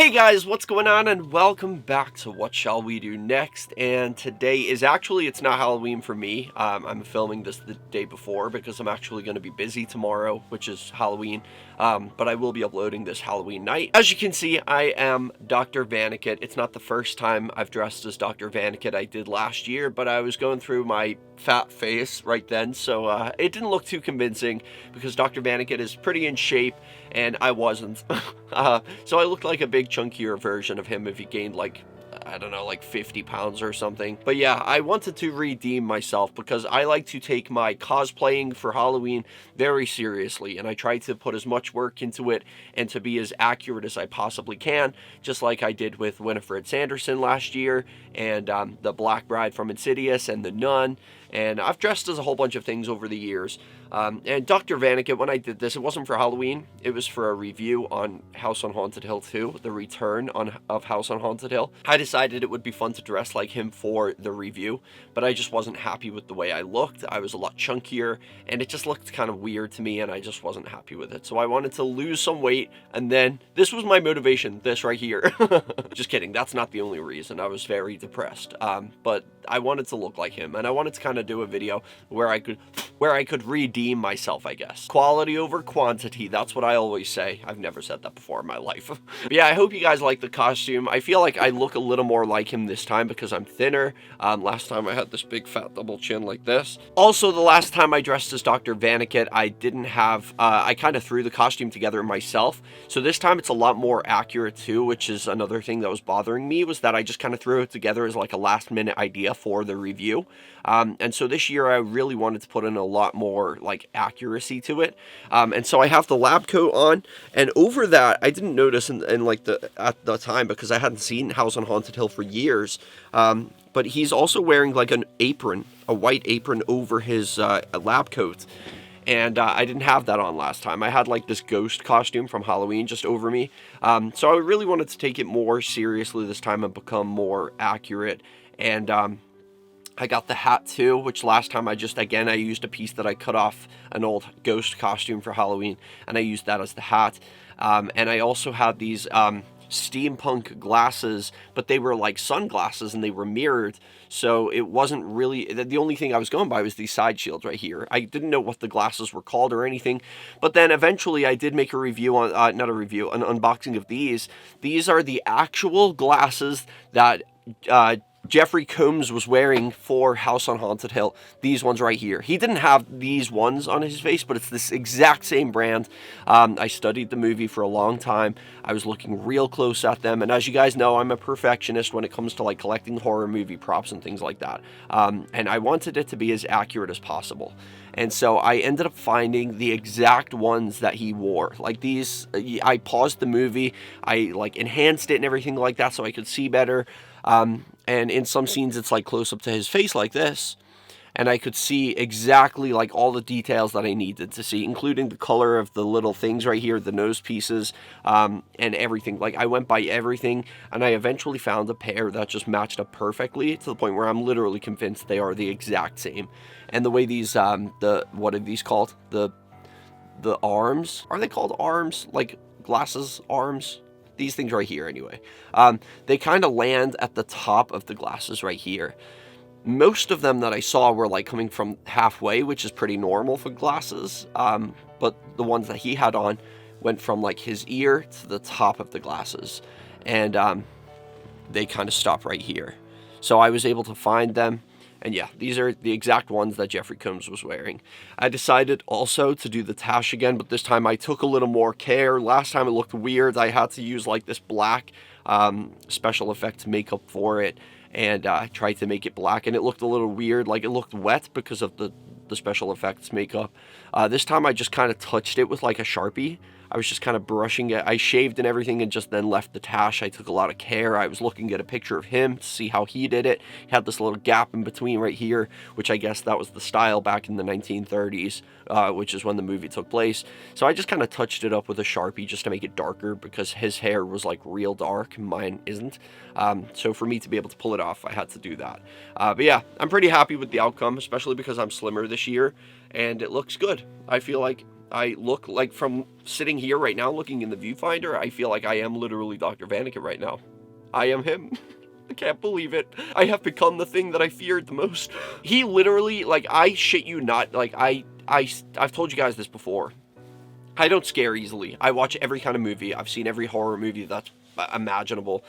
Hey guys, what's going on, and welcome back to What Shall We Do Next. And today is actually, it's not Halloween for me. I'm filming this the day before because I'm actually going to be busy tomorrow, which is Halloween. But I will be uploading this Halloween night. As you can see, I am Dr. Vannacutt. It's not the first time I've dressed as Dr. Vannacutt. I did last year, but I was going through my fat face right then, so it didn't look too convincing because Dr. Vannacutt is pretty in shape and I wasn't. So I looked like a big chunkier version of him if he gained like, I don't know, like 50 pounds or something. But yeah, I wanted to redeem myself because I like to take my cosplaying for Halloween very seriously, and I try to put as much work into it and to be as accurate as I possibly can, just like I did with Winifred Sanderson last year, and the Black Bride from Insidious, and the Nun, and I've dressed as a whole bunch of things over the years. And Dr. Vannacutt, when I did this, it wasn't for Halloween, it was for a review on House on Haunted Hill 2, the return of House on Haunted Hill. I decided it would be fun to dress like him for the review, but I just wasn't happy with the way I looked. I was a lot chunkier, and it just looked kind of weird to me, and I just wasn't happy with it. So I wanted to lose some weight, and then this was my motivation, this right here. Just kidding, that's not the only reason. I was very depressed, but I wanted to look like him, and I wanted to kind of do a video where I could redeem myself, I guess. Quality over quantity, that's what I always say. I've never said that before in my life. But yeah, I hope you guys like the costume. I feel like I look a little more like him this time because I'm thinner. Last time I had this big fat double chin like this. Also, the last time I dressed as Dr. Vannacutt, I didn't have, I kind of threw the costume together myself. So this time it's a lot more accurate too, which is another thing that was bothering me, was that I just kind of threw it together as like a last minute idea for the review. And so this year I really wanted to put in a lot more like accuracy to it. And so I have the lab coat on, and over that I didn't notice in like at the time because I hadn't seen House on Haunted Hill for years. But he's also wearing like an apron, a white apron over his lab coat. And I didn't have that on last time. I had like this ghost costume from Halloween just over me. So I really wanted to take it more seriously this time and become more accurate. And I got the hat too, which last time I used a piece that I cut off an old ghost costume for Halloween, and I used that as the hat. And I also had these steampunk glasses, but they were like sunglasses and they were mirrored, so it wasn't really, the only thing I was going by was these side shields right here. I didn't know what the glasses were called or anything, but then eventually I did make a review on, an unboxing of these. These are the actual glasses that Jeffrey Combs was wearing for House on Haunted Hill. These ones right here. He didn't have these ones on his face, but it's this exact same brand. I studied the movie for a long time. I was looking real close at them, and as you guys know, I'm a perfectionist when it comes to like collecting horror movie props and things like that. And I wanted it to be as accurate as possible. And so I ended up finding the exact ones that he wore. Like these, I paused the movie, I like enhanced it and everything like that so I could see better. And in some scenes it's like close up to his face like this, and I could see exactly like all the details that I needed to see, including the color of the little things right here, the nose pieces, and everything. Like I went by everything, and I eventually found a pair that just matched up perfectly to the point where I'm literally convinced they are the exact same. And the way these what are these called, the arms, are they called arms, like glasses arms? These things right here anyway, they kind of land at the top of the glasses right here. Most of them that I saw were like coming from halfway, which is pretty normal for glasses, but the ones that he had on went from like his ear to the top of the glasses, and they kind of stop right here. So I was able to find them. And yeah, these are the exact ones that Jeffrey Combs was wearing. I decided also to do the tash again, but this time I took a little more care. Last time it looked weird. I had to use like this black special effects makeup for it, and I tried to make it black, and it looked a little weird. Like it looked wet because of the special effects makeup. This time I just kind of touched it with like a Sharpie. I was just kind of brushing it. I shaved and everything and just then left the tash. I took a lot of care. I was looking at a picture of him to see how he did it. He had this little gap in between right here, which I guess that was the style back in the 1930s, which is when the movie took place. So I just kind of touched it up with a Sharpie just to make it darker because his hair was like real dark. Mine isn't. So for me to be able to pull it off, I had to do that. But yeah, I'm pretty happy with the outcome, especially because I'm slimmer this year and it looks good. I feel like I look like, from sitting here right now, looking in the viewfinder, I feel like I am literally Dr. Vannacutt right now. I am him. I can't believe it. I have become the thing that I feared the most. He literally, like, I shit you not, like, I've told you guys this before. I don't scare easily. I watch every kind of movie. I've seen every horror movie that's imaginable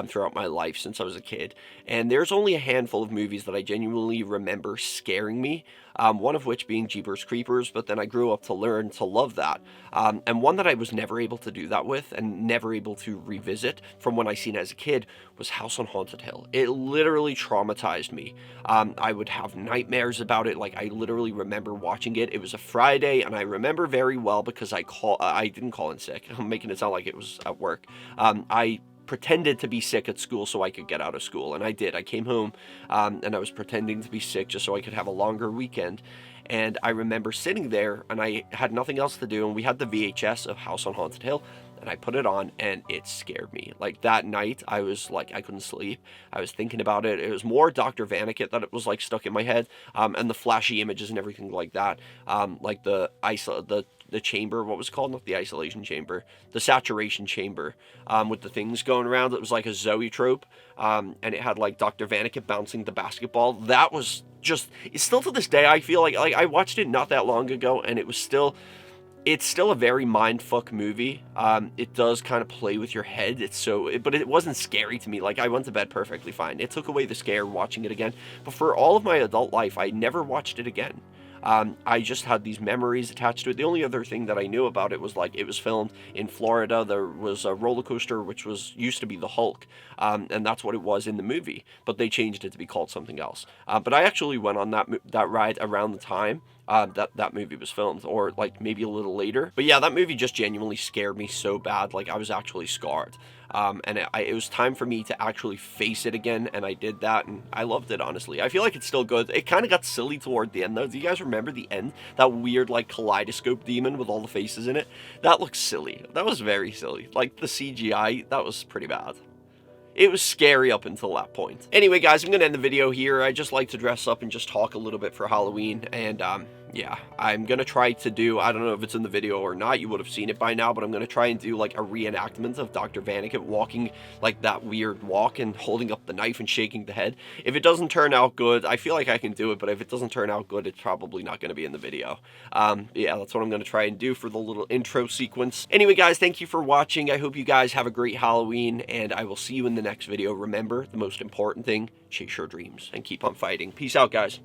throughout my life since I was a kid. And there's only a handful of movies that I genuinely remember scaring me. One of which being Jeepers Creepers, but then I grew up to learn to love that. And one that I was never able to do that with and never able to revisit from when I seen it as a kid was House on Haunted Hill. It literally traumatized me. I would have nightmares about it. Like, I literally remember watching it. It was a Friday, and I remember very well because I didn't call in sick. I'm making it sound like it was at work. I pretended to be sick at school so I could get out of school, and I did. I came home, and I was pretending to be sick just so I could have a longer weekend, and I remember sitting there, and I had nothing else to do, and we had the VHS of House on Haunted Hill, and I put it on, and it scared me. Like, that night, I was like, I couldn't sleep. I was thinking about it. It was more Dr. Vannacutt that it was, like, stuck in my head, and the flashy images and everything like that, like the chamber, what was it called? Not the isolation chamber, the saturation chamber, with the things going around. It was like a zoetrope, and it had like Dr. Vannacutt bouncing the basketball. That was just, it's still to this day, I feel like I watched it not that long ago, and it's still a very mindfuck movie. It does kind of play with your head. But it wasn't scary to me. Like, I went to bed perfectly fine. It took away the scare watching it again. But for all of my adult life, I never watched it again. I just had these memories attached to it. The only other thing that I knew about it was, like, it was filmed in Florida. There was a roller coaster which used to be the Hulk, and that's what it was in the movie, but they changed it to be called something else. But I actually went on that ride around the time that movie was filmed, or like maybe a little later. But yeah, that movie just genuinely scared me so bad. Like, I was actually scarred. And it was time for me to actually face it again, and I did that, and I loved it, honestly. I feel like it's still good. It kind of got silly toward the end, though. Do you guys remember the end? That weird, like, kaleidoscope demon with all the faces in it? That looks silly. That was very silly. Like, the CGI, that was pretty bad. It was scary up until that point. Anyway, guys, I'm going to end the video here. I just like to dress up and just talk a little bit for Halloween, and, yeah, I'm going to try to do, I don't know if it's in the video or not, you would have seen it by now, but I'm going to try and do, like, a reenactment of Dr. Vannacutt walking, like, that weird walk and holding up the knife and shaking the head. If it doesn't turn out good, I feel like I can do it, but if it doesn't turn out good, it's probably not going to be in the video. Yeah, that's what I'm going to try and do for the little intro sequence. Anyway, guys, thank you for watching. I hope you guys have a great Halloween, and I will see you in the next video. Remember, the most important thing, chase your dreams and keep on fighting. Peace out, guys.